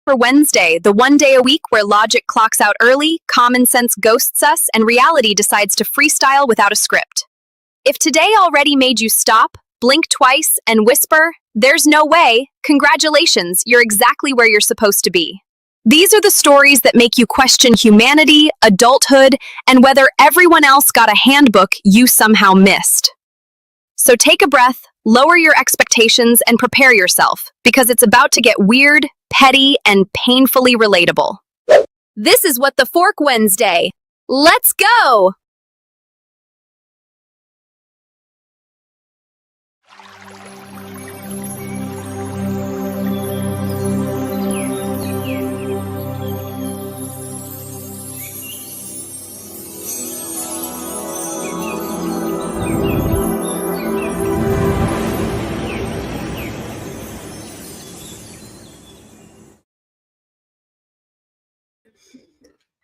for Wednesday, the one day a week where logic clocks out early, common sense ghosts us, and reality decides to freestyle without a script. If today already made you stop, blink twice, and whisper, "There's no way," congratulations, you're exactly where you're supposed to be. These are the stories that make you question humanity, adulthood, and whether everyone else got a handbook you somehow missed. So take a breath, lower your expectations, and prepare yourself, because it's about to get weird, petty, and painfully relatable. This is What the Fork Wednesday. Let's go!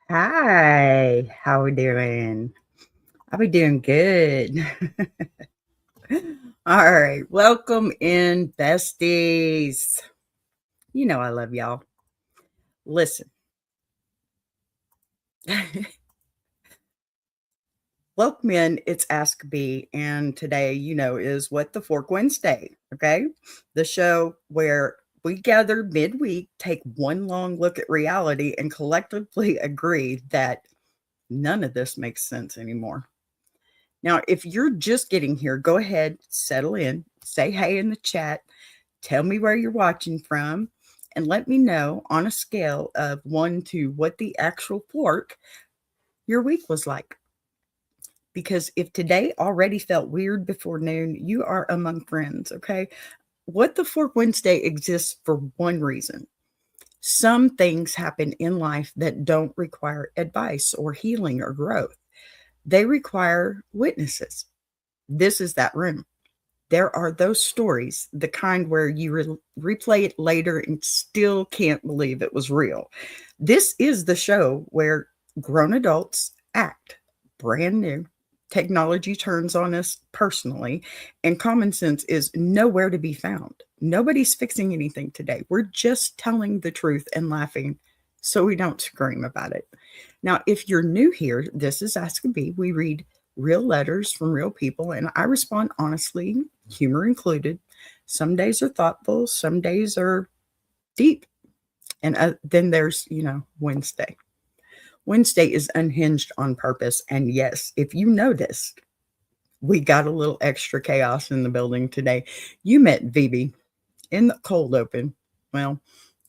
Hi, how we doing? I'll be doing good. All right, welcome in, besties. You know I love y'all. Listen. Welcome in, it's Ask B, and today, is What the Fork Wednesday, okay? The show where we gather midweek, take one long look at reality, and collectively agree that none of this makes sense anymore. Now, if you're just getting here, go ahead, settle in, say hey in the chat, tell me where you're watching from, and let me know on a scale of 1 to what the actual fork your week was like. Because if today already felt weird before noon, you are among friends, okay? What the Fork Wednesday exists for one reason. Some things happen in life that don't require advice or healing or growth. They require witnesses. This is that room. There are those stories, the kind where you replay it later and still can't believe it was real. This is the show where grown adults act brand new. Technology turns on us personally, and common sense is nowhere to be found. Nobody's fixing anything today. We're just telling the truth and laughing so we don't scream about it. Now, if you're new here, this is Ask B. We read real letters from real people, and I respond honestly, humor included. Some days are thoughtful, some days are deep. And then there's, Wednesday. Wednesday is unhinged on purpose. And yes, if you noticed, we got a little extra chaos in the building today. You met VB in the cold open. Well,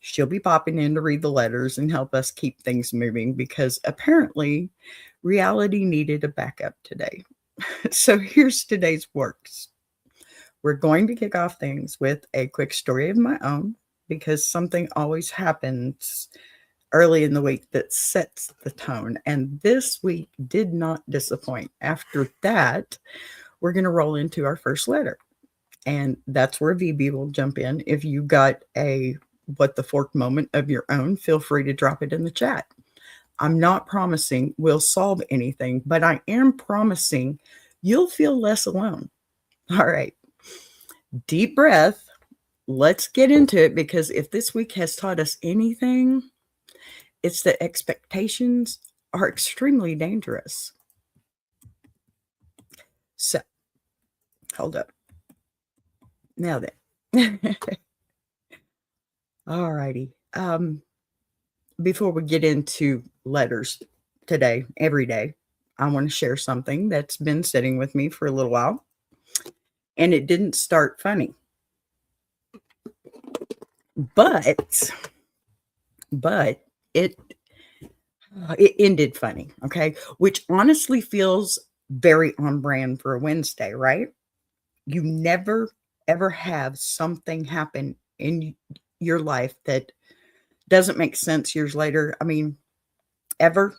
she'll be popping in to read the letters and help us keep things moving because apparently reality needed a backup today. So here's today's works. We're going to kick off things with a quick story of my own because something always happens early in the week that sets the tone. And this week did not disappoint. After that, we're going to roll into our first letter. And that's where VB will jump in. If you got a What the Fork moment of your own, feel free to drop it in the chat. I'm not promising we'll solve anything, but I am promising you'll feel less alone. All right. Deep breath. Let's get into it because if this week has taught us anything, it's that expectations are extremely dangerous. So, hold up. Now then. All righty. Before we get into letters today, every day, I want to share something that's been sitting with me for a little while. And it didn't start funny. But it ended funny, okay? Which honestly feels very on brand for a Wednesday, right? You never, ever have something happen in your life that doesn't make sense years later. I mean, ever.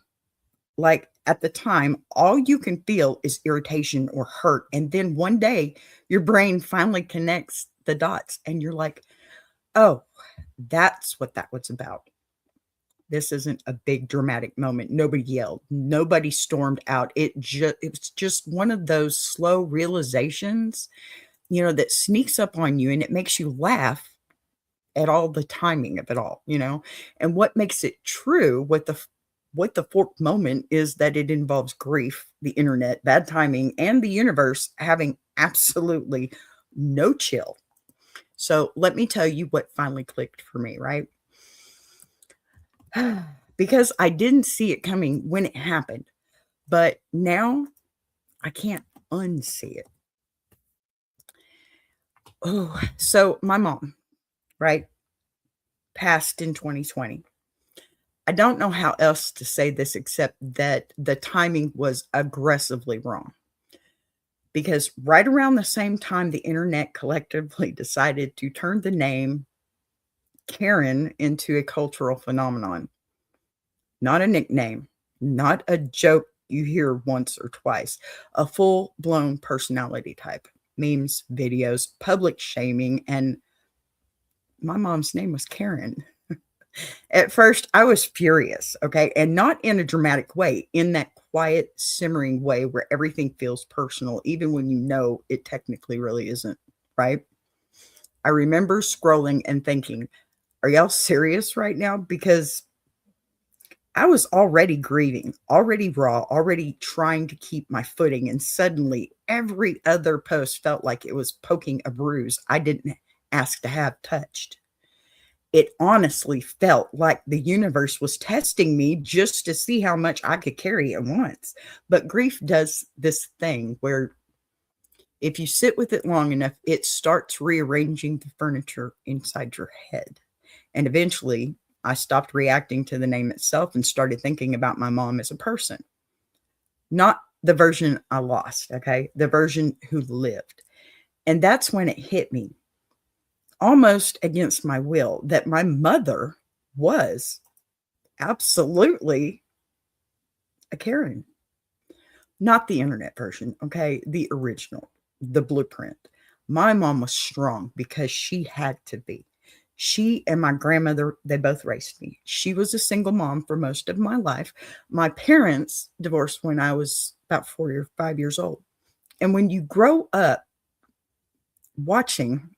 Like at the time, all you can feel is irritation or hurt. And then one day, your brain finally connects the dots and you're like, oh, that's what that was about. This isn't a big dramatic moment. Nobody yelled. Nobody stormed out. It was just one of those slow realizations, that sneaks up on you and it makes you laugh at all the timing of it all, And what makes it true, what the fork moment is that it involves grief, the internet, bad timing, and the universe having absolutely no chill. So let me tell you what finally clicked for me, right? Because I didn't see it coming when it happened, but now I can't unsee it. Oh, so my mom, right, passed in 2020. I don't know how else to say this except that the timing was aggressively wrong. Because right around the same time the internet collectively decided to turn the name Karen into a cultural phenomenon, not a nickname, not a joke you hear once or twice, a full-blown personality type, memes, videos, public shaming, and my mom's name was Karen. At first, I was furious, okay? And not in a dramatic way, in that quiet, simmering way where everything feels personal, even when you know it technically really isn't, right? I remember scrolling and thinking, are y'all serious right now? Because I was already grieving, already raw, already trying to keep my footing. And suddenly, every other post felt like it was poking a bruise I didn't ask to have touched. It honestly felt like the universe was testing me just to see how much I could carry at once. But grief does this thing where if you sit with it long enough, it starts rearranging the furniture inside your head. And eventually, I stopped reacting to the name itself and started thinking about my mom as a person, not the version I lost, okay? The version who lived. And that's when it hit me, almost against my will, that my mother was absolutely a Karen. Not the internet version, okay? The original, the blueprint. My mom was strong because she had to be. She and my grandmother, they both raised me. She was a single mom for most of my life. My parents divorced when I was about 4 or 5 years old. And when you grow up watching,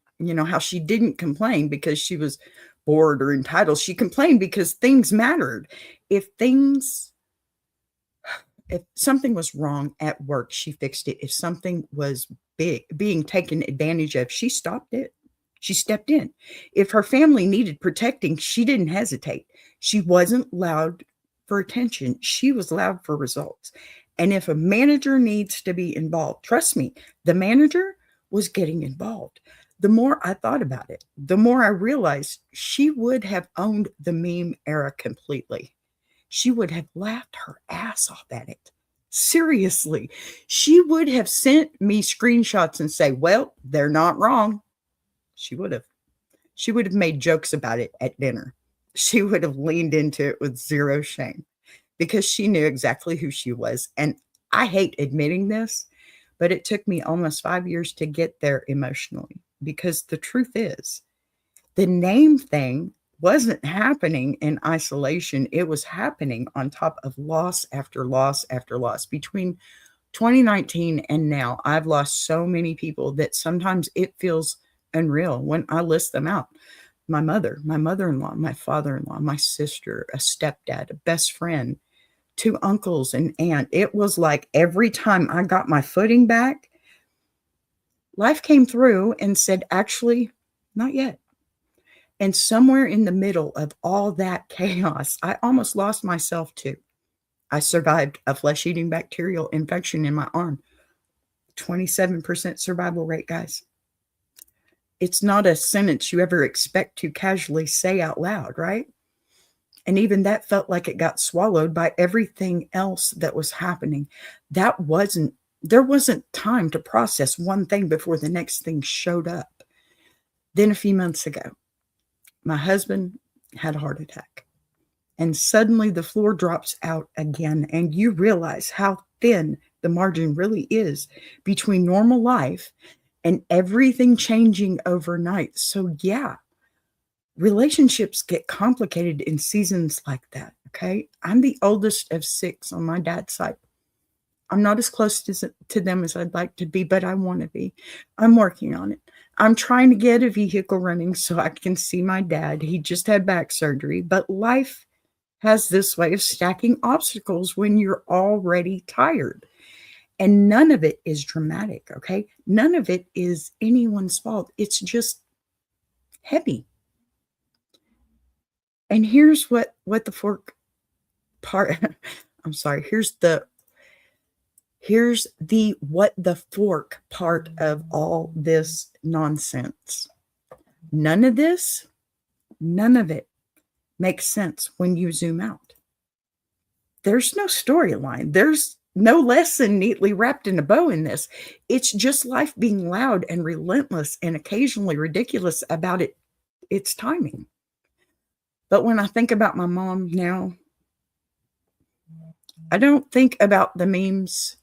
how she didn't complain because she was bored or entitled. She complained because things mattered. If things if something was wrong at work, she fixed it. If something was being taken advantage of, she stopped it. She stepped in. If her family needed protecting, she didn't hesitate. She wasn't loud for attention. She was loud for results. And if a manager needs to be involved, trust me, the manager was getting involved. The more I thought about it, the more I realized she would have owned the meme era completely. She would have laughed her ass off at it. Seriously, she would have sent me screenshots and say, well, they're not wrong. She would have. She would have made jokes about it at dinner. She would have leaned into it with zero shame because she knew exactly who she was. And I hate admitting this, but it took me almost 5 years to get there emotionally because the truth is, the name thing wasn't happening in isolation. It was happening on top of loss after loss after loss. Between 2019 and now, I've lost so many people that sometimes it feels unreal when I list them out. My mother, my mother-in-law, my father-in-law, my sister, a stepdad, a best friend, 2 uncles, and aunt. It was like every time I got my footing back, life came through and said, actually, not yet. And somewhere in the middle of all that chaos, I almost lost myself too. I survived a flesh-eating bacterial infection in my arm. 27% survival rate, guys. It's not a sentence you ever expect to casually say out loud, right? And even that felt like it got swallowed by everything else that was happening. There wasn't time to process one thing before the next thing showed up. Then a few months ago, my husband had a heart attack. And suddenly the floor drops out again, and you realize how thin the margin really is between normal life and everything changing overnight. So yeah, relationships get complicated in seasons like that, okay? I'm the oldest of 6 on my dad's side. I'm not as close to them as I'd like to be, but I want to be. I'm working on it. I'm trying to get a vehicle running so I can see my dad. He just had back surgery, but life has this way of stacking obstacles when you're already tired. And none of it is dramatic, okay? None of it is anyone's fault. It's just heavy. And here's what the fork part I'm sorry, here's the what the fork part of all this nonsense. None of it makes sense when you zoom out. There's no storyline. There's no lesson neatly wrapped in a bow in this. It's just life being loud and relentless and occasionally ridiculous about its timing. But when I think about my mom now, I don't think about the memes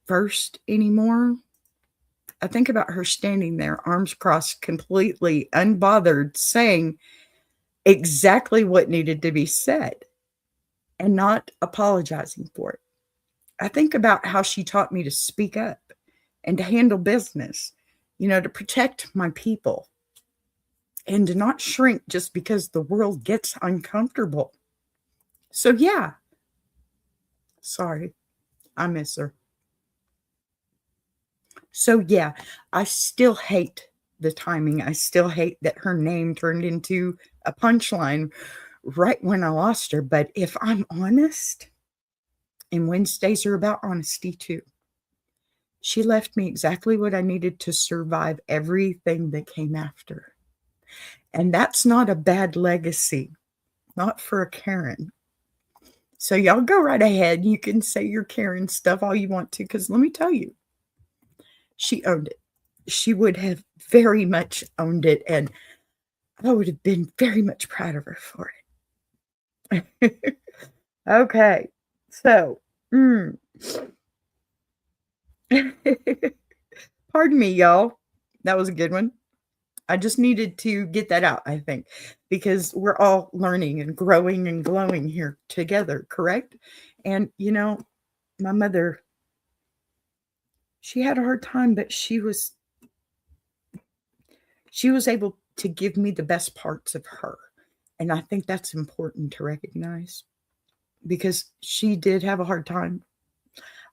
first anymore. I think about her standing there, arms crossed, completely unbothered, saying exactly what needed to be said and not apologizing for it. I think about how she taught me to speak up and to handle business, to protect my people and to not shrink just because the world gets uncomfortable. So, yeah, sorry, I miss her. So, yeah, I still hate the timing. I still hate that her name turned into a punchline right when I lost her. But if I'm honest, and Wednesdays are about honesty too, she left me exactly what I needed to survive everything that came after. And that's not a bad legacy, not for a Karen. So y'all go right ahead. You can say your Karen stuff all you want to, because let me tell you, she owned it. She would have very much owned it, and I would have been very much proud of her for it. Okay, so, pardon me, y'all. That was a good one. I just needed to get that out, I think, because we're all learning and growing and glowing here together, correct? And, my mother, she had a hard time, but she was able to give me the best parts of her. And I think that's important to recognize, because she did have a hard time.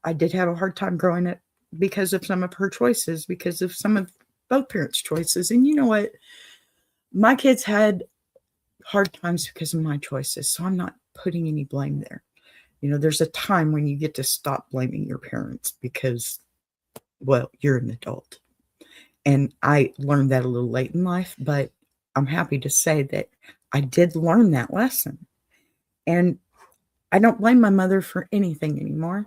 I did have a hard time growing up because of some of her choices, because of some of both parents' choices. And you know what? My kids had hard times because of my choices. So I'm not putting any blame there. There's a time when you get to stop blaming your parents because, well, you're an adult. And I learned that a little late in life, but I'm happy to say that I did learn that lesson. And I don't blame my mother for anything anymore.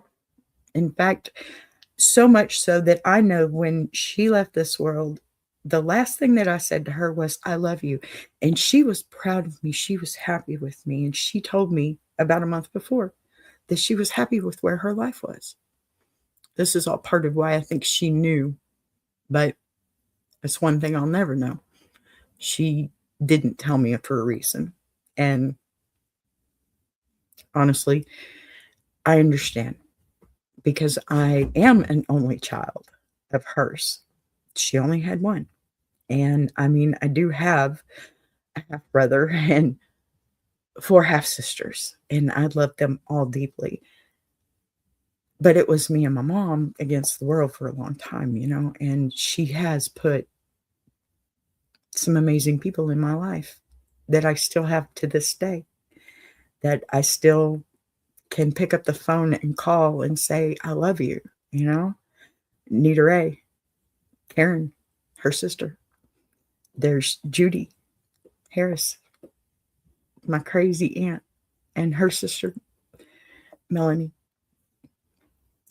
In fact, so much so that I know when she left this world, the last thing that I said to her was, I love you. And she was proud of me. She was happy with me. And she told me about a month before that she was happy with where her life was. This is all part of why I think she knew, but it's one thing I'll never know. She didn't tell me for a reason. And honestly, I understand, because I am an only child of hers. She only had one. And I mean, I do have a half brother and 4 half sisters, and I love them all deeply. But it was me and my mom against the world for a long time, and she has put some amazing people in my life that I still have to this day, that I still can pick up the phone and call and say, I love you, Nita Ray, Karen, her sister. There's Judy Harris, my crazy aunt, and her sister, Melanie.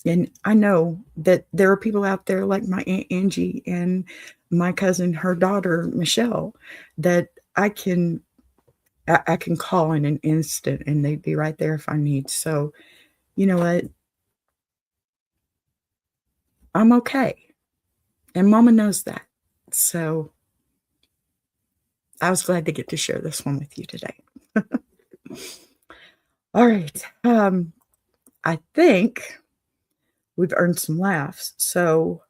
And I know that there are people out there like my Aunt Angie and my cousin, her daughter, Michelle, that I can call in an instant and they'd be right there if I need. So, you know what? I'm okay. And Mama knows that. So I was glad to get to share this one with you today. All right. I think we've earned some laughs. So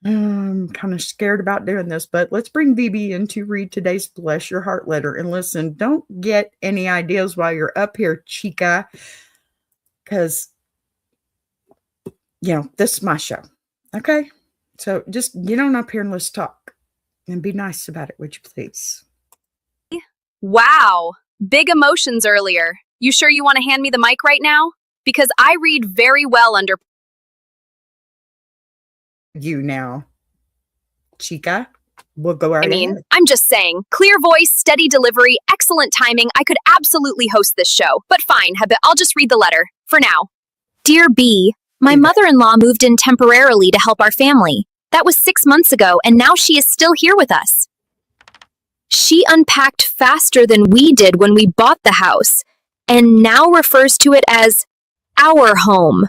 I'm kind of scared about doing this, but let's bring BB in to read today's Bless Your Heart letter. And listen, don't get any ideas while you're up here, chica, because, this is my show. Okay? So just get on up here and let's talk and be nice about it, would you please? Wow, big emotions earlier. You sure you want to hand me the mic right now? Because I read very well under. You now, chica. We'll go right ahead. I'm just saying, clear voice, steady delivery, excellent timing. I could absolutely host this show. But fine, I'll just read the letter, for now. Dear B, my mother-in-law moved in temporarily to help our family. That was 6 months ago, and now she is still here with us. She unpacked faster than we did when we bought the house, and now refers to it as our home.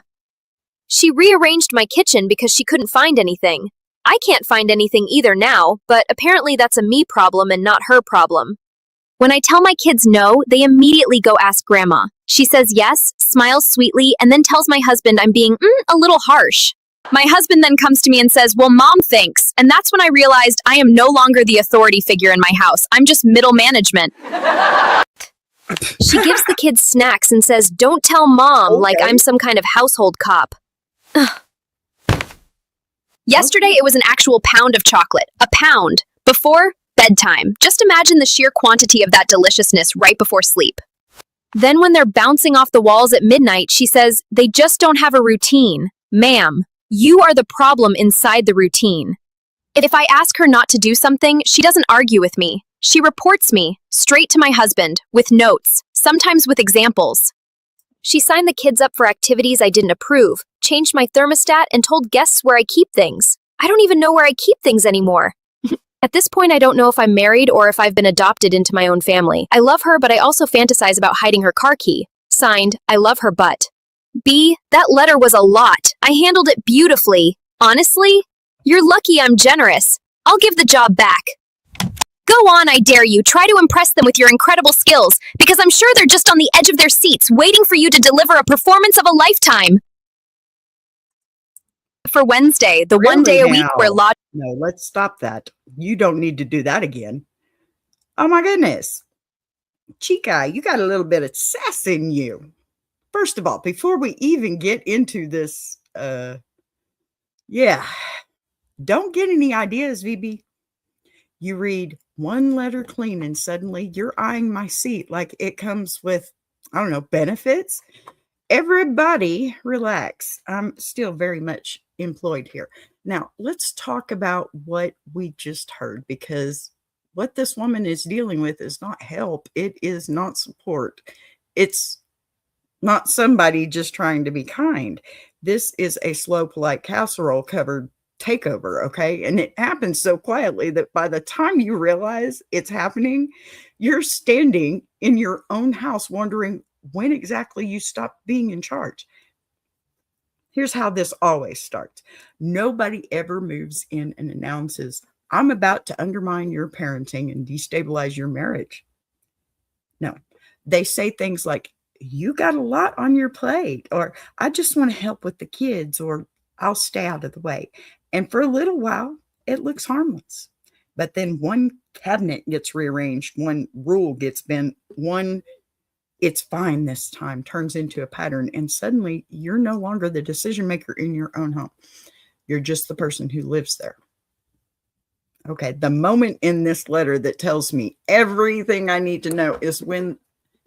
She rearranged my kitchen because she couldn't find anything. I can't find anything either now, but apparently that's a me problem and not her problem. When I tell my kids no, they immediately go ask Grandma. She says yes, smiles sweetly, and then tells my husband I'm being a little harsh. My husband then comes to me and says, well, Mom thinks. And that's when I realized I am no longer the authority figure in my house. I'm just middle management. She gives the kids snacks and says, don't tell Mom, like I'm some kind of household cop. Yesterday, it was an actual pound of chocolate. A pound. Before bedtime. Just imagine the sheer quantity of that deliciousness right before sleep. Then when they're bouncing off the walls at midnight, she says, they just don't have a routine. Ma'am, you are the problem inside the routine. If I ask her not to do something, she doesn't argue with me. She reports me straight to my husband with notes, sometimes with examples. She signed the kids up for activities I didn't approve, changed my thermostat, and told guests where I keep things. I don't even know where I keep things anymore. At this point, I don't know if I'm married or if I've been adopted into my own family. I love her, but I also fantasize about hiding her car key. Signed, I love her butt. B, that letter was a lot. I handled it beautifully. Honestly, you're lucky I'm generous. I'll give the job back. Go on, I dare you. Try to impress them with your incredible skills, because I'm sure they're just on the edge of their seats, waiting for you to deliver a performance of a lifetime. For Wednesday, the Really one day a week where No, let's stop that. You don't need to do that again. Oh my goodness. Chica, you got a little bit of sass in you. First of all, before we even get into this, don't get any ideas, VB. You read one letter clean and suddenly you're eyeing my seat like it comes with, I don't know, benefits. Everybody relax. I'm still very much employed here. Now, let's talk about what we just heard, because what this woman is dealing with is not help. It is not support. It's not somebody just trying to be kind. This is a slow, polite casserole covered takeover, okay? And it happens so quietly that by the time you realize it's happening, you're standing in your own house wondering when exactly you stopped being in charge. Here's how this always starts. Nobody ever moves in and announces, I'm about to undermine your parenting and destabilize your marriage. No, they say things like, you got a lot on your plate, or I just want to help with the kids, or I'll stay out of the way. And for a little while, it looks harmless. But then one cabinet gets rearranged, one rule gets bent, one it's fine this time turns into a pattern. And suddenly you're no longer the decision maker in your own home. You're just the person who lives there. Okay. The moment in this letter that tells me everything I need to know is when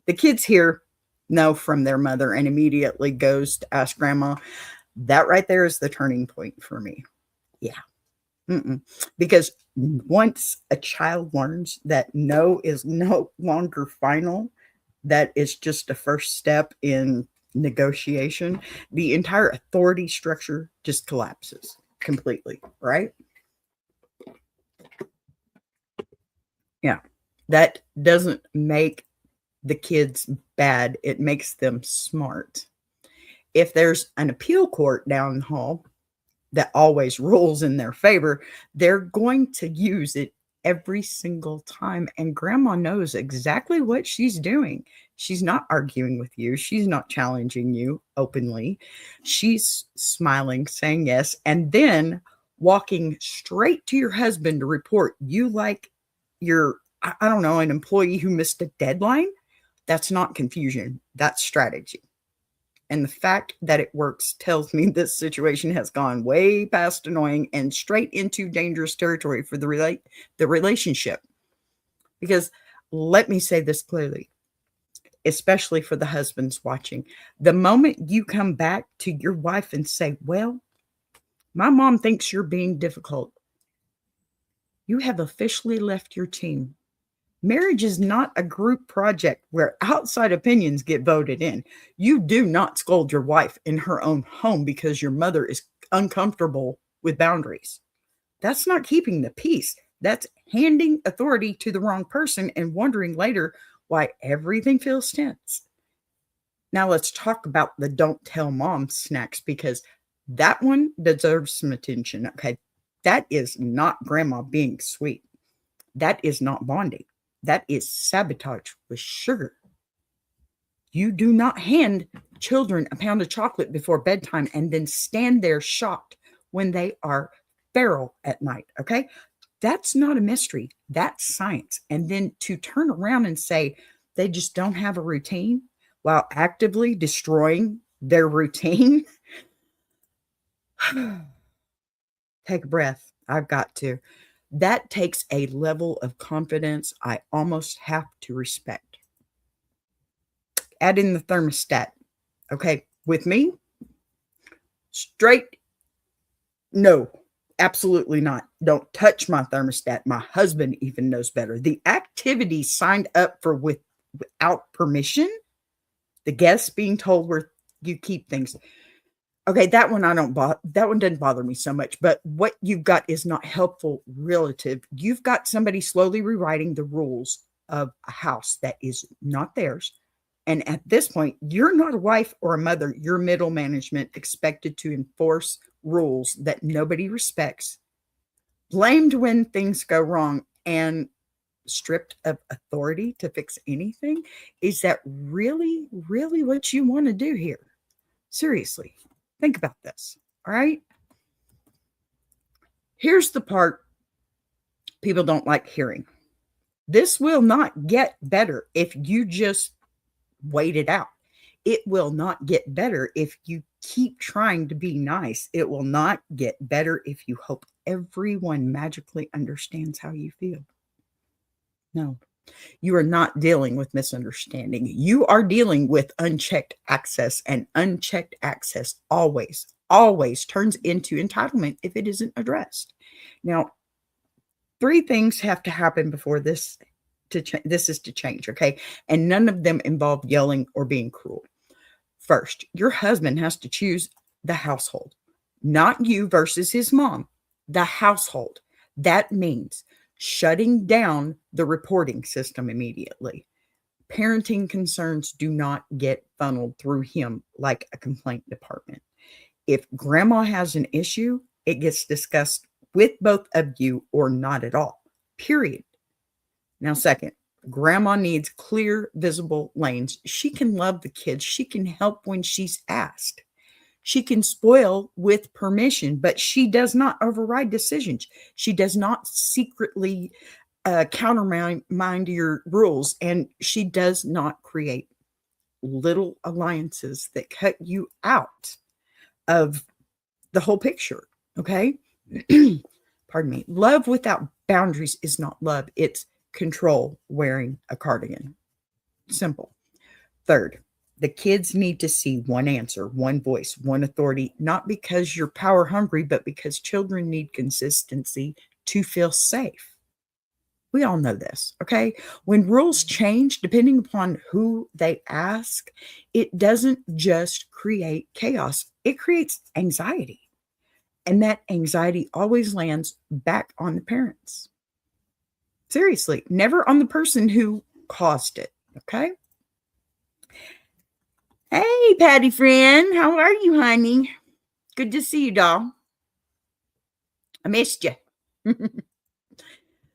the kids hear no from their mother and immediately goes to ask Grandma. That right there is the turning point for me. Yeah. Because once a child learns that no is no longer final, that is just a first step in negotiation, the entire authority structure just collapses completely, right? Yeah. That doesn't make the kids bad. It makes them smart. If there's an appeal court down the hall that always rules in their favor, they're going to use it every single time. And Grandma knows exactly what she's doing. She's not arguing with you. She's not challenging you openly. She's smiling, saying yes. And then walking straight to your husband to report you like you're, I don't know, an employee who missed a deadline. That's not confusion. That's strategy. And the fact that it works tells me this situation has gone way past annoying and straight into dangerous territory for the relationship. Because let me say this clearly, especially for the husbands watching. The moment you come back to your wife and say, well, my mom thinks you're being difficult, you have officially left your team. Marriage is not a group project where outside opinions get voted in. You do not scold your wife in her own home because your mother is uncomfortable with boundaries. That's not keeping the peace. That's handing authority to the wrong person and wondering later why everything feels tense. Now let's talk about the don't tell mom snacks, because that one deserves some attention. Okay. That is not grandma being sweet. That is not bonding. That is sabotage with sugar. You do not hand children a pound of chocolate before bedtime and then stand there shocked when they are feral at night. Okay. That's not a mystery. That's science. And then to turn around and say they just don't have a routine while actively destroying their routine. Take a breath. I've got to. That takes a level of confidence I almost have to respect. Add in the thermostat. Okay. With me, straight, no. Absolutely not. Don't touch my thermostat. My husband even knows better. The activity signed up for without permission, the guests being told where you keep things. Okay, that one that one doesn't bother me so much, but what you've got is not helpful relative. You've got somebody slowly rewriting the rules of a house that is not theirs. And at this point, you're not a wife or a mother. You're middle management expected to enforce rules that nobody respects, blamed when things go wrong, and stripped of authority to fix anything. Is that really, really what you want to do here? Seriously, think about this. All right. Here's the part people don't like hearing. This will not get better if you just wait it out. It will not get better if you keep trying to be nice. It will not get better if you hope everyone magically understands how you feel. No, you are not dealing with misunderstanding. You are dealing with unchecked access, and unchecked access always, always turns into entitlement if it isn't addressed. Now, 3 things have to happen before this is to change, okay? And none of them involve yelling or being cruel. First, your husband has to choose the household, not you versus his mom, the household. That means shutting down the reporting system immediately. Parenting concerns do not get funneled through him like a complaint department. If grandma has an issue, it gets discussed with both of you or not at all, period. Now, second, grandma needs clear, visible lanes. She can love the kids. She can help when she's asked. She can spoil with permission, but she does not override decisions. She does not secretly countermand your rules, and she does not create little alliances that cut you out of the whole picture. Okay. Pardon me. Love without boundaries is not love. It's control wearing a cardigan. Simple. Third, the kids need to see one answer, one voice, one authority, not because you're power hungry, but because children need consistency to feel safe. We all know this, okay? When rules change, depending upon who they ask, it doesn't just create chaos, it creates anxiety. And that anxiety always lands back on the parents. Seriously, never on the person who caused it, okay? Hey, Patty friend, how are you, honey? Good to see you, doll. I missed you.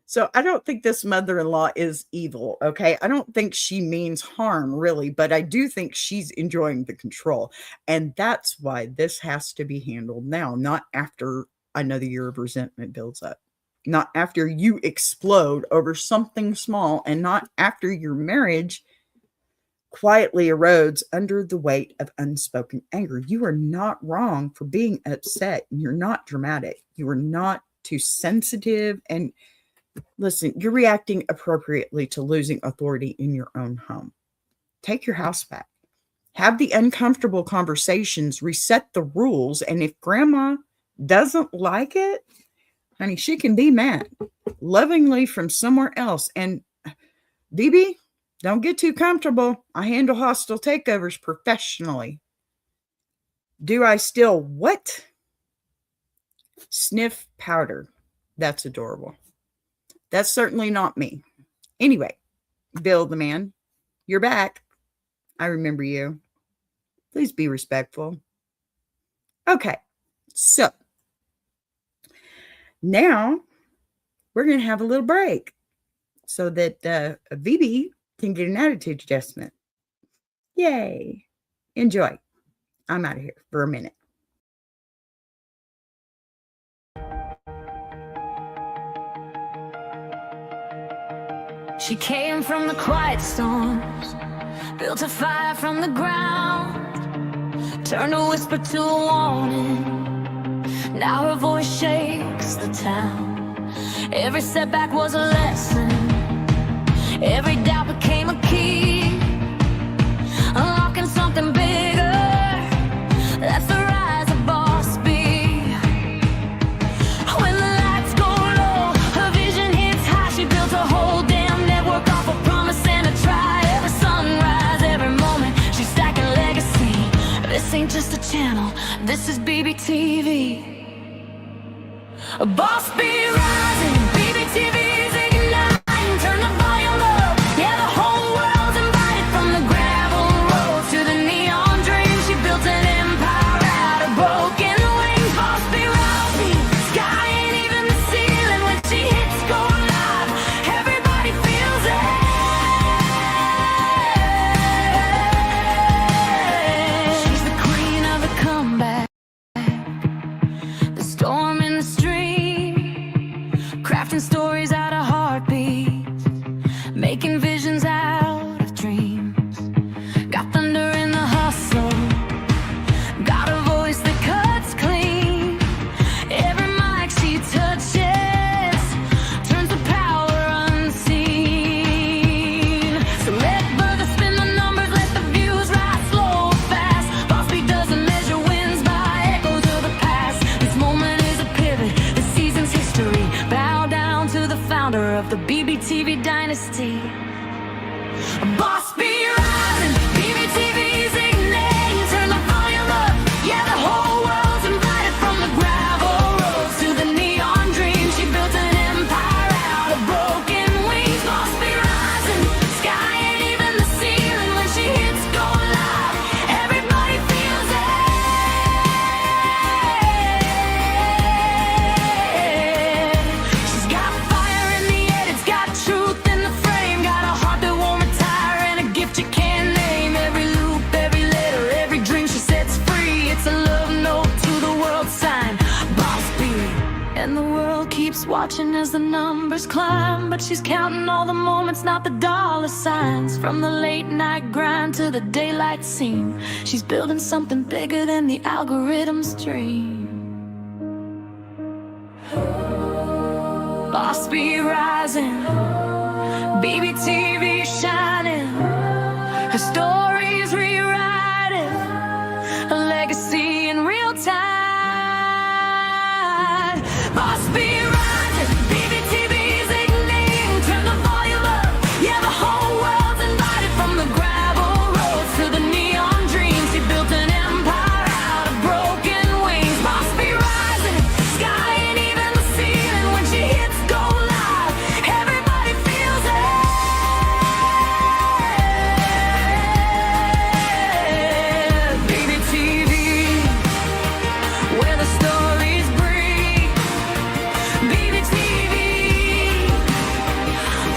So I don't think this mother-in-law is evil, okay? I don't think she means harm, really, but I do think she's enjoying the control. And that's why this has to be handled now, not after another year of resentment builds up. Not after you explode over something small, and not after your marriage quietly erodes under the weight of unspoken anger. You are not wrong for being upset. You're not dramatic. You are not too sensitive. And listen, you're reacting appropriately to losing authority in your own home. Take your house back. Have the uncomfortable conversations, reset the rules. And if grandma doesn't like it, honey, she can be mad lovingly from somewhere else. And BB, don't get too comfortable. I handle hostile takeovers professionally. Do I still what? Sniff powder. That's adorable. That's certainly not me. Anyway, Bill the man, you're back. I remember you. Please be respectful. Okay, so now we're going to have a little break so that VB can get an attitude adjustment. Yay. Enjoy. I'm out of here for a minute. She came from the quiet storms, built a fire from the ground, turned a whisper to a warning. Now her voice shakes the town. Every setback was a lesson. Every doubt became a key, unlocking something bigger. That's the rise of Boss B. When the lights go low, her vision hits high. She built a whole damn network off a promise and a try. Every sunrise, every moment, she's stacking legacy. This ain't just a channel, this is BBTV. A Boss B rising, BBTV's igniting. Turn the volume up, yeah, the whole world's invited. From the gravel road to the neon dream, she built an empire out of broken wings. Boss B rising, sky ain't even the ceiling. When she hits go live, everybody feels it. She's the queen of the comeback, the storm in the stream, crafting stories out of heartbeats, making visions out of dreams. Got thunder in the hustle, got a voice that cuts clean. Every mic she touches turns to power unseen. So let brothers spin the numbers, let the views rise slow or fast. Boss B doesn't measure wins by echoes of the past. This moment is a pivot, the season's history. Bow down to the founder of the BBTV dynasty. Boss B rising, BBTV's igniting. Turn the volume up, yeah, the whole world's invited. From the gravel roads to the neon dream, she built an empire out of broken wings. Boss B rising, sky ain't even the ceiling. When she hits go live, everybody feels it. She's got fire in the head, it's got truth in the frame. Got a heart that won't retire and a gift you can't name. Every loop, every letter, every dream she sets free. It's a love note to the world sign, Boss B. And the world keeps watching as the numbers climb, but she's counting all the moments, not the dollar signs. From the late night grind to the daylight scene, she's building something bigger than the algorithm's dream. Boss B rising, BBTV shining. Her story's rewriting, a legacy in real time. Boss B rising, BBTV's igniting. Turn the volume up, yeah, the whole world's invited. From the gravel roads to the neon dream, she built an empire out of broken wings. Boss B rising, sky ain't even the ceiling. When she hits go live, everybody feels it. BBTV, where the stories breathe. BBTV,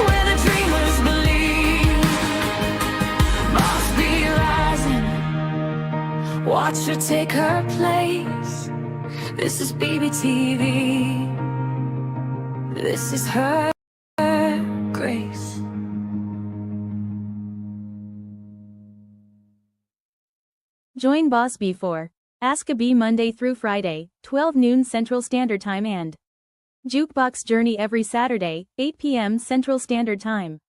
where the dreamers believe. Boss B rising, watch her take her place. This is BBTV. This is her grace. Join Boss B for Ask a Bee Monday through Friday, 12 noon Central Standard Time and Jukebox Journey every Saturday, 8 p.m. Central Standard Time.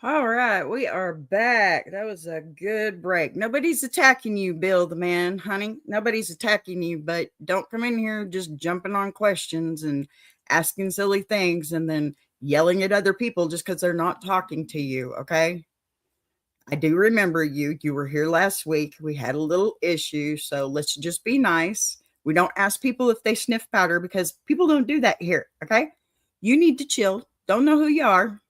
All right, we are back. That was a good break. Nobody's attacking you, Bill the man, honey. Nobody's attacking you, but don't come in here just jumping on questions and asking silly things and then yelling at other people just because they're not talking to you, okay? I do remember you. You were here last week. We had a little issue, so let's just be nice. We don't ask people if they sniff powder because people don't do that here, okay? You need to chill. Don't know who you are.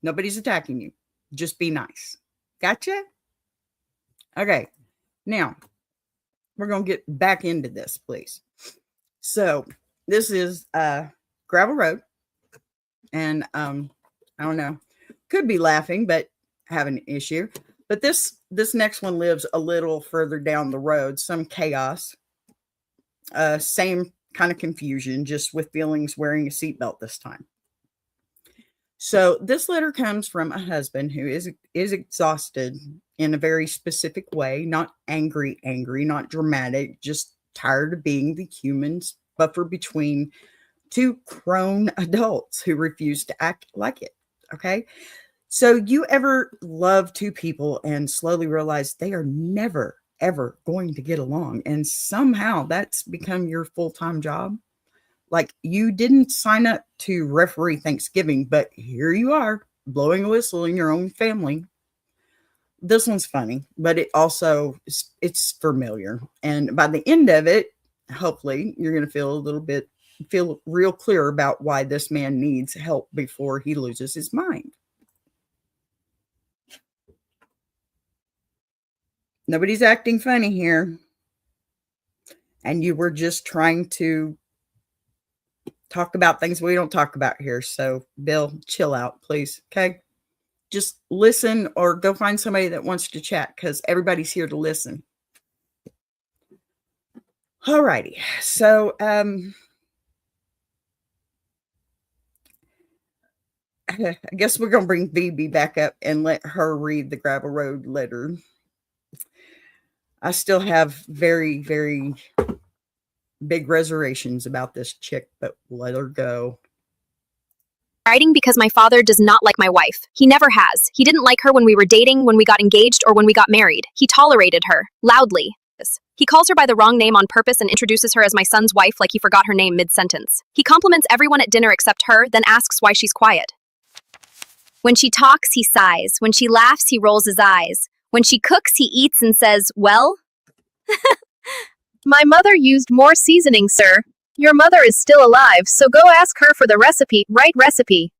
Nobody's attacking you. Just be nice. Gotcha? Okay. Now, we're going to get back into this, please. So, this is gravel road. And I don't know. Could be laughing, but have an issue. But this next one lives a little further down the road. Some chaos. Same kind of confusion, just with feelings wearing a seatbelt this time. So this letter comes from a husband who is exhausted in a very specific way, not angry, not dramatic, just tired of being the human buffer between two grown adults who refuse to act like it. Okay. So you ever love two people and slowly realize they are never, ever going to get along, and somehow that's become your full-time job? Like, you didn't sign up to referee Thanksgiving, but here you are blowing a whistle in your own family. This one's funny, but it's familiar. And by the end of it, hopefully you're going to feel real clear about why this man needs help before he loses his mind. Nobody's acting funny here. And you were just trying to talk about things we don't talk about here. So, Bill, chill out, please. Okay. Just listen or go find somebody that wants to chat, because everybody's here to listen. All righty. So, I guess we're going to bring BB back up and let her read the gravel road letter. I still have very, very big reservations about this chick, but let her go. Writing because my father does not like my wife. He never has. He didn't like her when we were dating, when we got engaged, or when we got married. He tolerated her. Loudly. He calls her by the wrong name on purpose and introduces her as my son's wife like he forgot her name mid-sentence. He compliments everyone at dinner except her, then asks why she's quiet. When she talks, he sighs. When she laughs, he rolls his eyes. When she cooks, he eats and says, "Well?" My mother used more seasoning, sir. Your mother is still alive, so go ask her for the recipe, right recipe.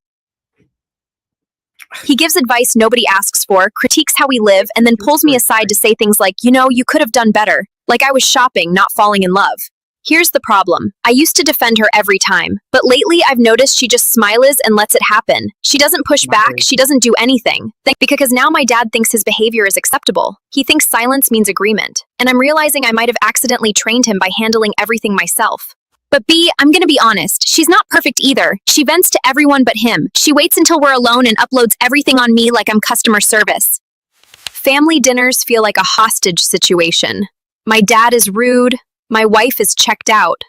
He gives advice nobody asks for, critiques how we live, and then pulls me aside to say things like, you could have done better. Like I was shopping, not falling in love. Here's the problem. I used to defend her every time, but lately I've noticed she just smiles and lets it happen. She doesn't push back, she doesn't do anything. Because now my dad thinks his behavior is acceptable. He thinks silence means agreement. And I'm realizing I might have accidentally trained him by handling everything myself. But B, I'm gonna be honest, she's not perfect either. She vents to everyone but him. She waits until we're alone and uploads everything on me like I'm customer service. Family dinners feel like a hostage situation. My dad is rude. My wife is checked out.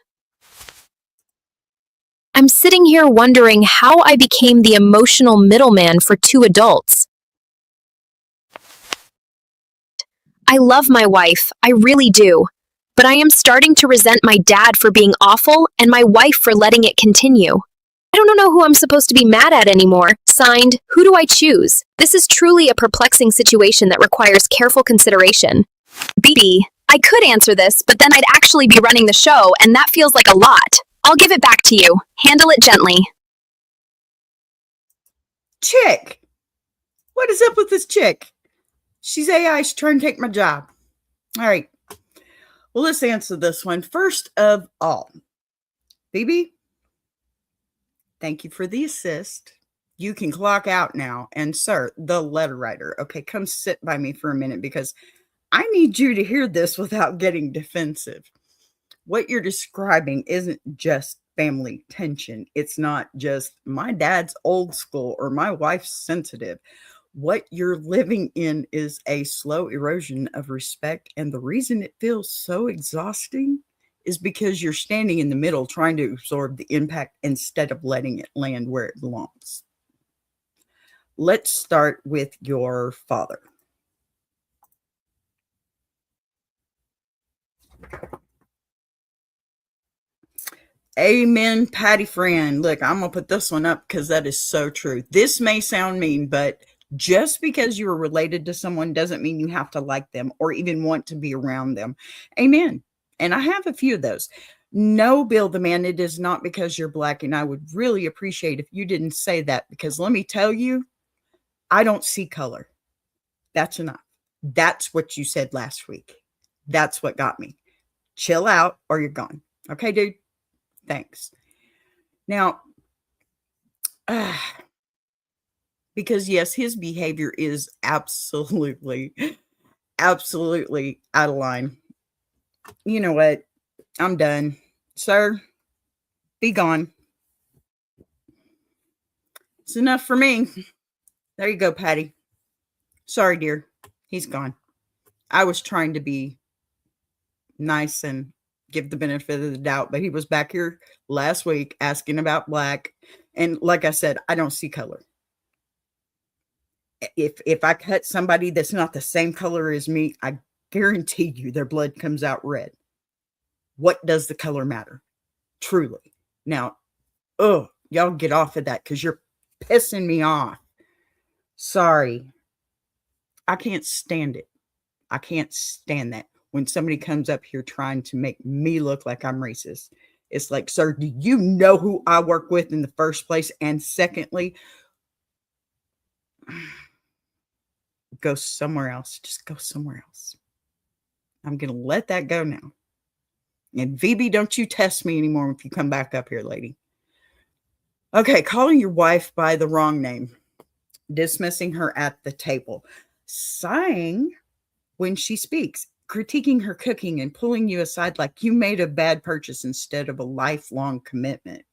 I'm sitting here wondering how I became the emotional middleman for two adults. I love my wife, I really do. But I am starting to resent my dad for being awful and my wife for letting it continue. I don't know who I'm supposed to be mad at anymore. Signed, who do I choose? This is truly a perplexing situation that requires careful consideration. BB, I could answer this, but then I'd actually be running the show, and that feels like a lot. I'll give it back to you. Handle it gently. Chick! What is up with this chick? She's AI. She's trying to take my job. All right. Well, let's answer this one. First of all, BB, thank you for the assist. You can clock out now. And sir, the letter writer, okay, come sit by me for a minute because I need you to hear this without getting defensive. What you're describing isn't just family tension. It's not just my dad's old school or my wife's sensitive. What you're living in is a slow erosion of respect. And the reason it feels so exhausting is because you're standing in the middle trying to absorb the impact instead of letting it land where it belongs. Let's start with your father. Amen, Patty friend. Look, I'm going to put this one up because that is so true. This may sound mean, but just because you are related to someone doesn't mean you have to like them or even want to be around them. Amen. And I have a few of those. No, Bill the man, it is not because you're black. And I would really appreciate if you didn't say that, because let me tell you, I don't see color. That's enough. That's what you said last week. That's what got me. Chill out or you're gone. Okay, dude? Thanks. Now, because yes, his behavior is absolutely out of line. You know what? I'm done. Sir, be gone. It's enough for me. There you go, Patty. Sorry, dear. He's gone. I was trying to be nice and give the benefit of the doubt, but he was back here last week asking about black. And like I said, I don't see color. If I cut somebody that's not the same color as me, I guarantee you their blood comes out red. What does the color matter? Truly. Now, y'all get off of that because you're pissing me off. Sorry. I can't stand it. I can't stand that. When somebody comes up here trying to make me look like I'm racist. It's like, sir, do you know who I work with in the first place? And secondly, go somewhere else. Just go somewhere else. I'm going to let that go now. And VB, don't you test me anymore if you come back up here, lady. Okay, calling your wife by the wrong name. Dismissing her at the table. Sighing when she speaks. Critiquing her cooking and pulling you aside like you made a bad purchase instead of a lifelong commitment.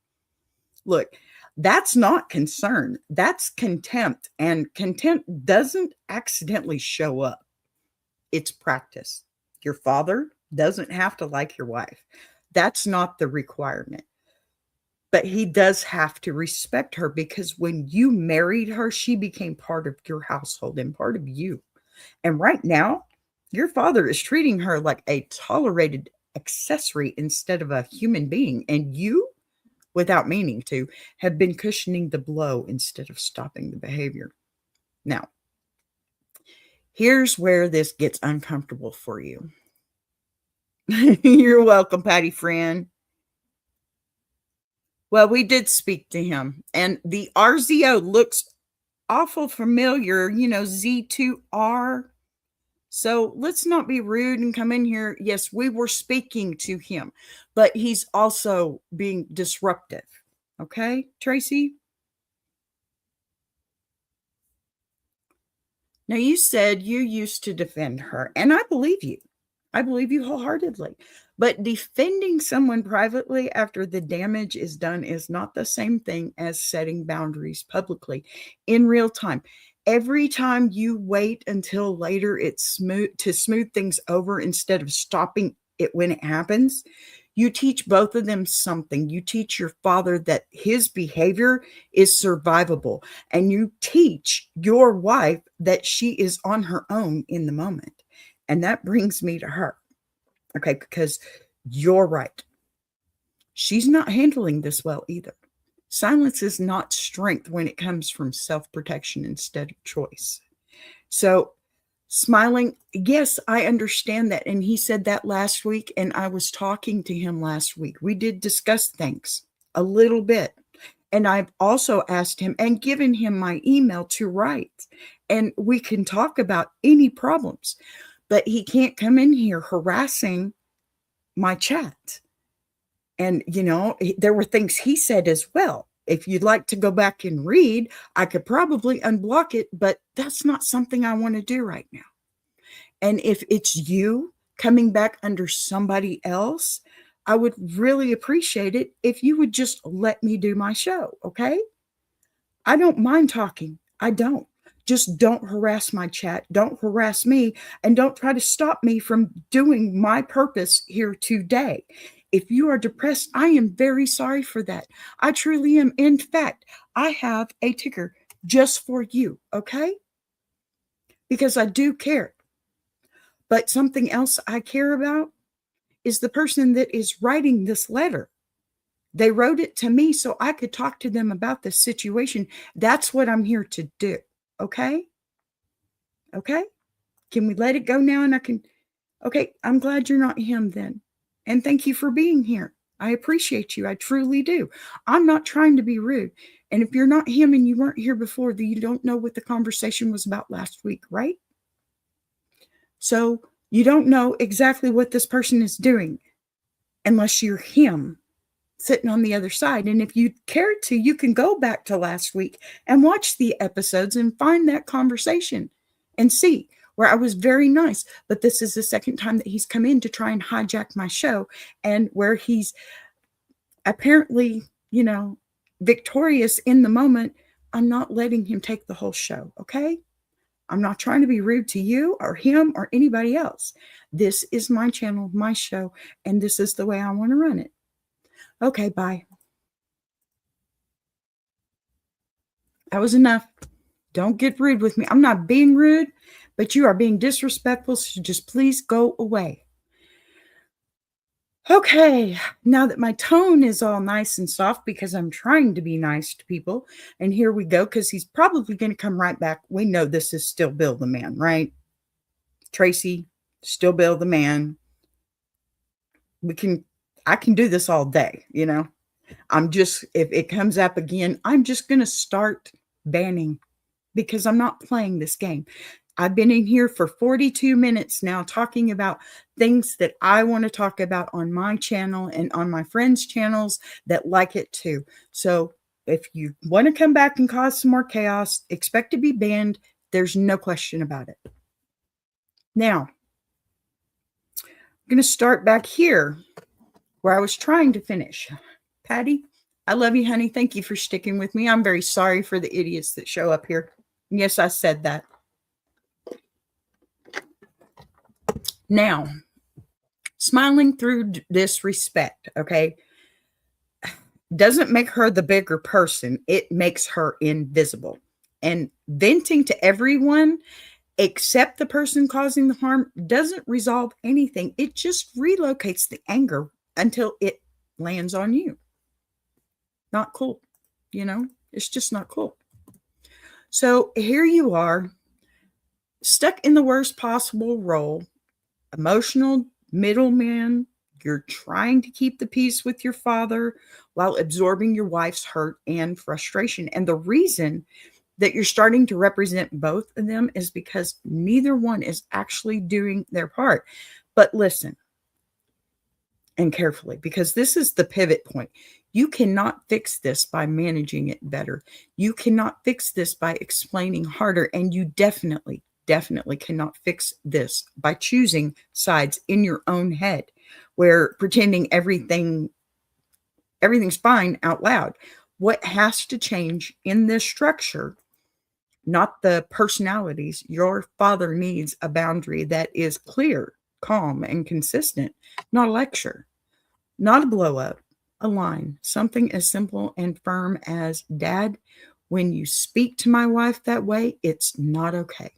Look, that's not concern. That's contempt. And contempt doesn't accidentally show up. It's practice. Your father doesn't have to like your wife. That's not the requirement. But he does have to respect her because when you married her, she became part of your household and part of you. And right now, your father is treating her like a tolerated accessory instead of a human being. And you, without meaning to, have been cushioning the blow instead of stopping the behavior. Now, here's where this gets uncomfortable for you. You're welcome, Patty friend. Well, we did speak to him, and the RZO looks awful familiar, Z2R. So let's not be rude and come in here. Yes, we were speaking to him, but he's also being disruptive. Okay, Tracy? Now, you said you used to defend her, and I believe you. I believe you wholeheartedly. But defending someone privately after the damage is done is not the same thing as setting boundaries publicly in real time. Every time you wait until later to smooth things over instead of stopping it when it happens, you teach both of them something. You teach your father that his behavior is survivable, and you teach your wife that she is on her own in the moment. And that brings me to her. Okay, because you're right. She's not handling this well either. Silence is not strength when it comes from self-protection instead of choice. So smiling, yes, I understand that. And he said that last week, and I was talking to him last week. We did discuss things a little bit. And I've also asked him and given him my email to write. And we can talk about any problems. But he can't come in here harassing my chat. And, there were things he said as well. If you'd like to go back and read, I could probably unblock it, but that's not something I want to do right now. And if it's you coming back under somebody else, I would really appreciate it if you would just let me do my show, okay? I don't mind talking. I don't. Just don't harass my chat. Don't harass me. And don't try to stop me from doing my purpose here today. If you are depressed, I am very sorry for that. I truly am. In fact, I have a ticker just for you, okay? Because I do care. But something else I care about is the person that is writing this letter. They wrote it to me so I could talk to them about this situation. That's what I'm here to do. Okay? Okay? Can we let it go now? And I can, okay, I'm glad you're not him then. And thank you for being here. I appreciate you. I truly do. I'm not trying to be rude. And if you're not him and you weren't here before, then you don't know what the conversation was about last week, right? So you don't know exactly what this person is doing unless you're him sitting on the other side. And if you care to, you can go back to last week and watch the episodes and find that conversation and see where I was very nice. But this is the second time that he's come in to try and hijack my show, and where he's apparently, victorious in the moment. I'm not letting him take the whole show. Okay. I'm not trying to be rude to you or him or anybody else. This is my channel, my show, and this is the way I want to run it. Okay, bye. That was enough. Don't get rude with me. I'm not being rude, but you are being disrespectful, so just please go away. Okay, now that my tone is all nice and soft because I'm trying to be nice to people, and here we go, because he's probably going to come right back. We know this is still Bill the man, right? Tracy, still Bill the man. I can do this all day, if it comes up again, I'm just going to start banning, because I'm not playing this game. I've been in here for 42 minutes now talking about things that I want to talk about on my channel and on my friends' channels that like it too. So if you want to come back and cause some more chaos, expect to be banned. There's no question about it. Now, I'm going to start back here where I was trying to finish. Patty, I love you, honey. Thank you for sticking with me. I'm very sorry for the idiots that show up here. Yes, I said that. Now, smiling through disrespect, okay, doesn't make her the bigger person. It makes her invisible. And venting to everyone except the person causing the harm doesn't resolve anything. It just relocates the anger until it lands on you. Not cool. It's just not cool. So here you are, stuck in the worst possible role, emotional middleman. You're trying to keep the peace with your father while absorbing your wife's hurt and frustration. And the reason that you're starting to represent both of them is because neither one is actually doing their part. But listen, and carefully, because this is the pivot point. You cannot fix this by managing it better. You cannot fix this by explaining harder. And you definitely cannot fix this by choosing sides in your own head, where pretending everything's fine out loud. What has to change in this structure, not the personalities. Your father needs a boundary that is clear, calm, and consistent, not a lecture, not a blow up, a line, something as simple and firm as, Dad, when you speak to my wife that way, it's not okay.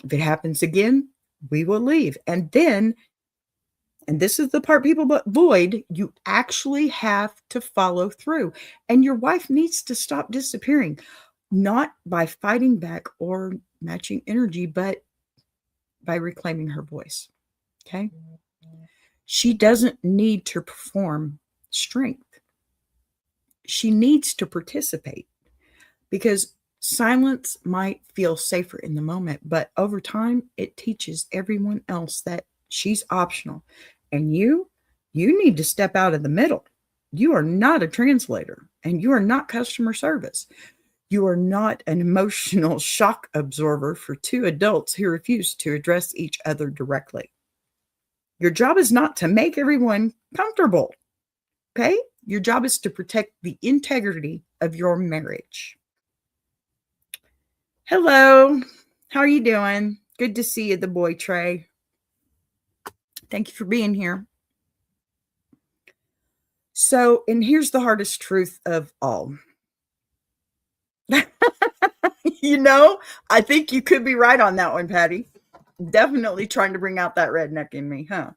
If it happens again, we will leave. And then, and this is the part people avoid, you actually have to follow through. And your wife needs to stop disappearing, not by fighting back or matching energy, but by reclaiming her voice. Okay? She doesn't need to perform strength. She needs to participate, because silence might feel safer in the moment, but over time, it teaches everyone else that she's optional. And you need to step out of the middle. You are not a translator, and you are not customer service. You are not an emotional shock absorber for two adults who refuse to address each other directly. Your job is not to make everyone comfortable, okay? Your job is to protect the integrity of your marriage. Hello, how are you doing? Good to see you, the boy Trey. Thank you for being here. So, and here's the hardest truth of all. I think you could be right on that one, Patty. Definitely trying to bring out that redneck in me, huh?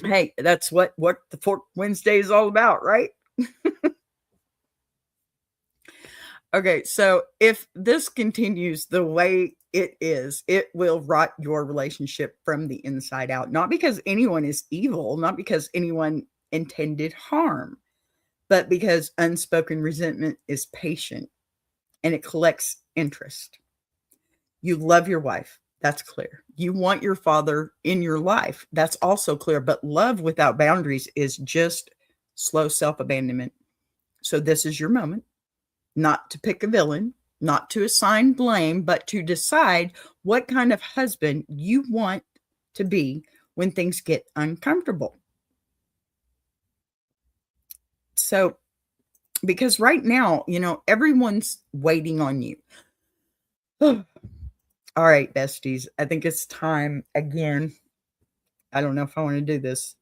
Hey, that's what the Fork Wednesday is all about, right? Okay, so if this continues the way it is, it will rot your relationship from the inside out. Not because anyone is evil, not because anyone intended harm, but because unspoken resentment is patient and it collects interest. You love your wife. That's clear. You want your father in your life. That's also clear. But love without boundaries is just slow self-abandonment. So this is your moment, not to pick a villain, not to assign blame, but to decide what kind of husband you want to be when things get uncomfortable. So, because right now, everyone's waiting on you. All right, besties, I think it's time again. I don't know if I want to do this.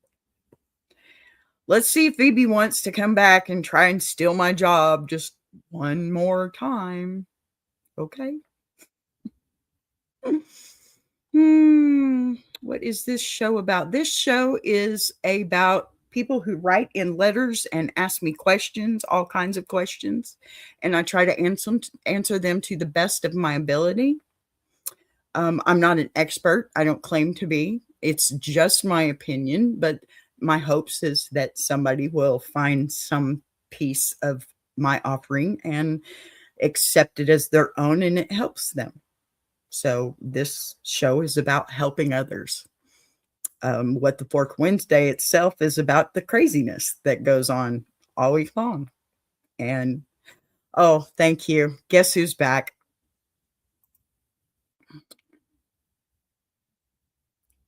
Let's see if Phoebe wants to come back and try and steal my job just one more time. Okay. What is this show about? This show is about people who write in letters and ask me questions, all kinds of questions, and I try to answer them to the best of my ability. I'm not an expert. I don't claim to be. It's just my opinion, but my hopes is that somebody will find some piece of my offering and accept it as their own, and it helps them. So this show is about helping others. What the Fork Wednesday itself is about the craziness that goes on all week long. And, oh, thank you. Guess who's back?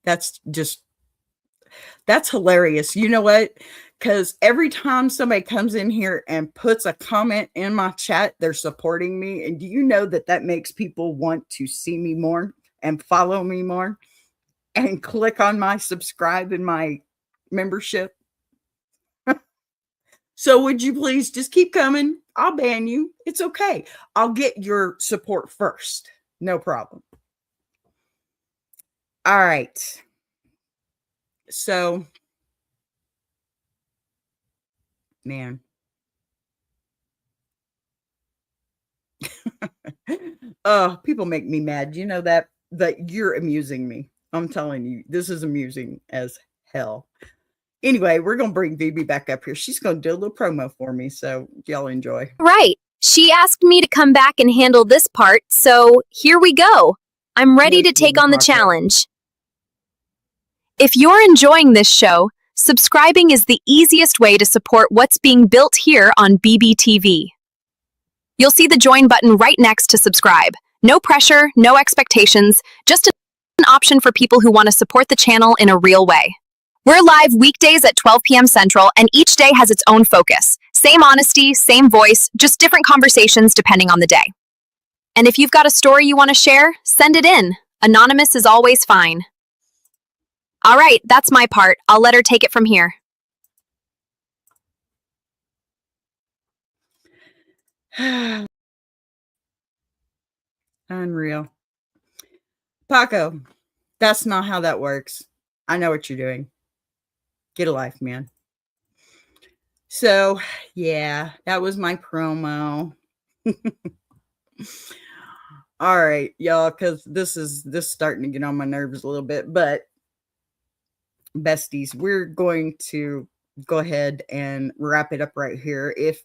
That's hilarious. You know what? Because every time somebody comes in here and puts a comment in my chat, they're supporting me. And do you know that makes people want to see me more and follow me more and click on my subscribe and my membership? So would you please just keep coming? I'll ban you. It's okay. I'll get your support first. No problem. All right. So, man. People make me mad. You know that you're amusing me. I'm telling you, this is amusing as hell. Anyway, we're going to bring Phoebe back up here. She's going to do a little promo for me, so y'all enjoy. Right. She asked me to come back and handle this part, so here we go. I'm ready to take on the challenge. If you're enjoying this show, subscribing is the easiest way to support what's being built here on BBTV. You'll see the join button right next to subscribe. No pressure, no expectations, just an option for people who want to support the channel in a real way. We're live weekdays at 12 p.m. Central, and each day has its own focus. Same honesty, same voice, just different conversations depending on the day. And if you've got a story you want to share, send it in. Anonymous is always fine. All right, that's my part. I'll let her take it from here. Unreal. Paco, that's not how that works. I know what you're doing. Get a life, man. So, yeah, that was my promo. All right, y'all, because this is starting to get on my nerves a little bit, but besties, we're going to go ahead and wrap it up right here. If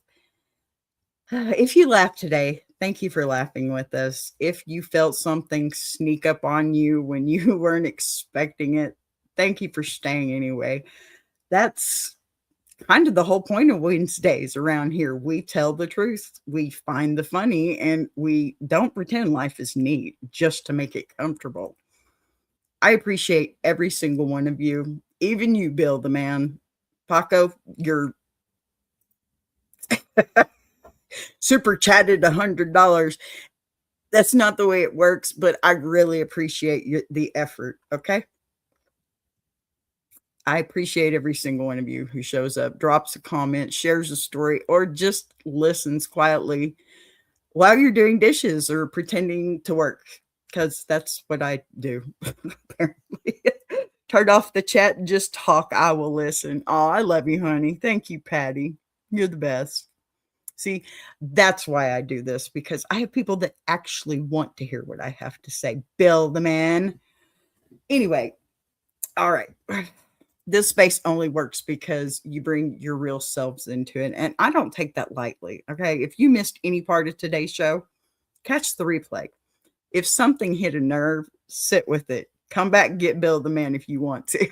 you laughed today, thank you for laughing with us. If you felt something sneak up on you when you weren't expecting it, thank you for staying anyway. That's kind of the whole point of Wednesdays around here. We tell the truth, we find the funny, and we don't pretend life is neat just to make it comfortable. I appreciate every single one of you, even you, Bill the man. Paco, you're super chatted $100. That's not the way it works, but I really appreciate the effort. Okay. I appreciate every single one of you who shows up, drops a comment, shares a story, or just listens quietly while you're doing dishes or pretending to work, because that's what I do, apparently. Turn off the chat and just talk. I will listen. Oh, I love you, honey. Thank you, Patty. You're the best. See, that's why I do this, because I have people that actually want to hear what I have to say. Bill the man. Anyway, all right. This space only works because you bring your real selves into it. And I don't take that lightly. Okay. If you missed any part of today's show, catch the replay. If something hit a nerve, sit with it. Come back and get Bill the man if you want to.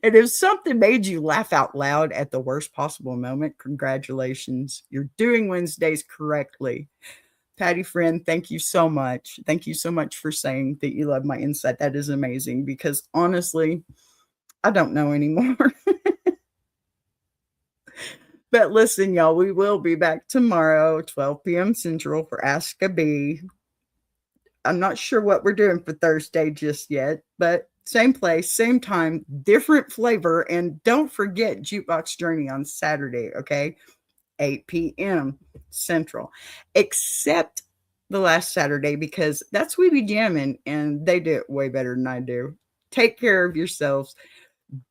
And if something made you laugh out loud at the worst possible moment, congratulations. You're doing Wednesdays correctly. Patty friend, thank you so much. Thank you so much for saying that you love my insight. That is amazing, because honestly, I don't know anymore. But listen, y'all, we will be back tomorrow, 12 p.m. Central, for Ask a Bee. I'm not sure what we're doing for Thursday just yet, but same place, same time, different flavor. And don't forget Jukebox Journey on Saturday, okay? 8 p.m. Central, except the last Saturday, because that's We Be Jamming, and they do it way better than I do. Take care of yourselves.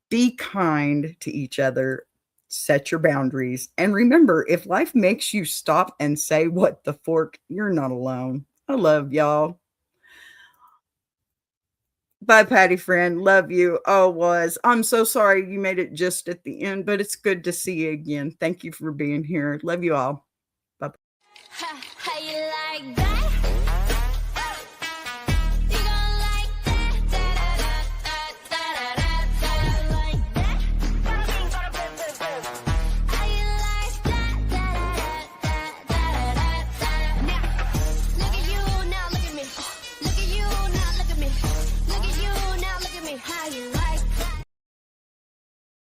Be kind to each other. Set your boundaries. And remember, if life makes you stop and say, "What the fork?" you're not alone. I love y'all. Bye, Patty friend. Love you. Oh, I'm so sorry you made it just at the end, but it's good to see you again. Thank you for being here. Love you all. Bye. How you like that?